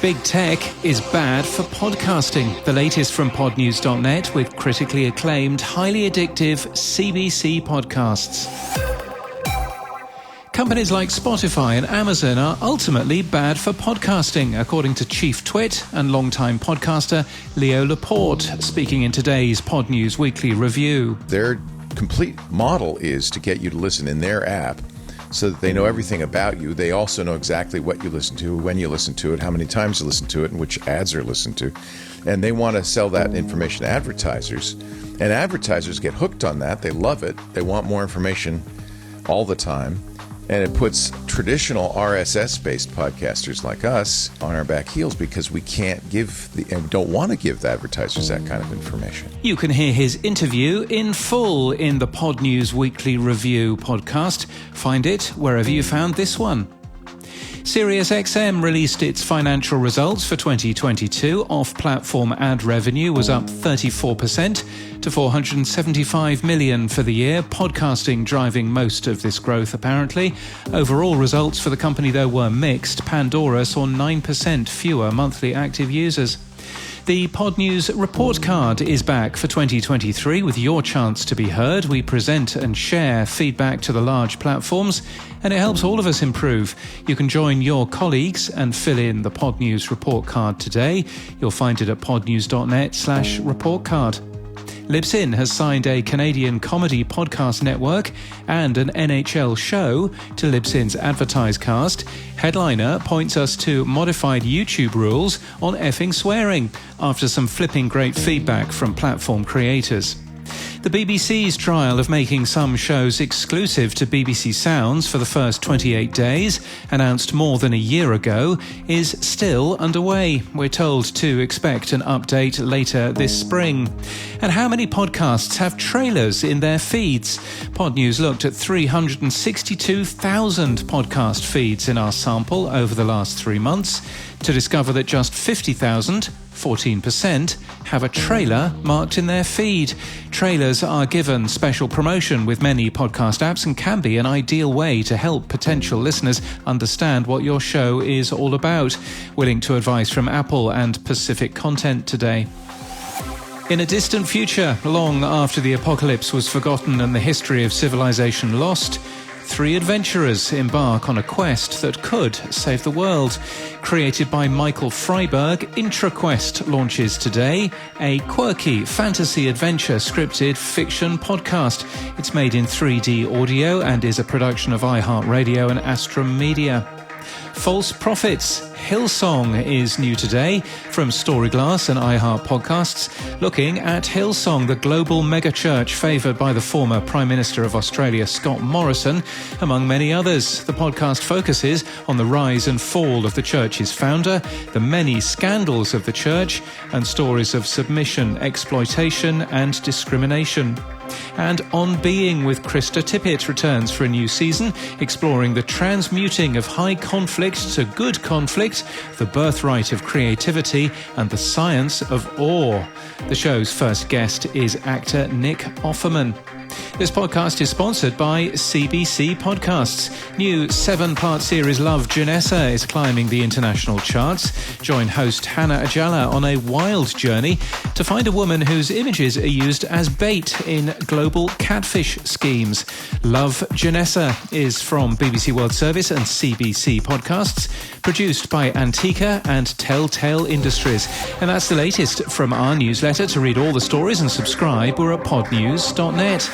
Big tech is bad for podcasting. The latest from Podnews.net with critically acclaimed, highly addictive CBC podcasts. Companies like Spotify and Amazon are ultimately bad for podcasting, according to Chief TWiT and longtime podcaster Leo Laporte, speaking in today's Podnews Weekly Review. Their complete model is to get you to listen in their app so that they know everything about you. They also know exactly what you listen to, when you listen to it, how many times you listen to it, and which ads are listened to. And they want to sell that information to advertisers. And advertisers get hooked on that. They love it. They want more information all the time. And it puts traditional RSS-based podcasters like us on our back heels because we can't and don't want to give the advertisers that kind of information. You can hear his interview in full in the Podnews Weekly Review podcast. Find it wherever you found this one. SiriusXM released its financial results for 2022. Off-platform ad revenue was up 34% to $475 million for the year, podcasting driving most of this growth apparently. Overall results for the company, though, were mixed. Pandora saw 9% fewer monthly active users. The Podnews report card is back for 2023 with your chance to be heard. We present and share feedback to the large platforms, and it helps all of us improve. You can join your colleagues and fill in the Podnews report card today. You'll find it at podnews.net/report card. Libsyn has signed a Canadian comedy podcast network and an NHL show to Libsyn's AdvertiseCast. Headliner points us to modified YouTube rules on effing swearing after some flipping great feedback from platform creators. The BBC's trial of making some shows exclusive to BBC Sounds for the first 28 days, announced more than a year ago, is still underway. We're told to expect an update later this spring. And how many podcasts have trailers in their feeds? Podnews looked at 362,000 podcast feeds in our sample over the last 3 months to discover that just 50,000, 14%, have a trailer marked in their feed. Trailers are given special promotion with many podcast apps and can be an ideal way to help potential listeners understand what your show is all about. We're linked to advice from Apple and Pacific Content today. In a distant future, long after the apocalypse was forgotten and the history of civilization lost, 3 adventurers embark on a quest that could save the world. Created by Michael Freiberg, IntraQuest launches today, a quirky fantasy adventure scripted fiction podcast. It's made in 3D audio and is a production of iHeartRadio and Astrum Media. False Prophets, Hillsong is new today from Storyglass and iHeart Podcasts, looking at Hillsong, the global megachurch favoured by the former Prime Minister of Australia, Scott Morrison, among many others. The podcast focuses on the rise and fall of the church's founder, the many scandals of the church, and stories of submission, exploitation, and discrimination. And On Being with Chief TWiT returns for a new season, exploring the transmuting of high conflict to good conflict, the birthright of creativity, and the science of awe. The show's first guest is actor Nick Offerman. This podcast is sponsored by CBC Podcasts. New 7-part series Love, Janessa is climbing the international charts. Join host Hannah Ajala on a wild journey to find a woman whose images are used as bait in global catfish schemes. Love, Janessa is from BBC World Service and CBC Podcasts, produced by Antica and Telltale Industries. And that's the latest from our newsletter. To read all the stories and subscribe, we're at podnews.net.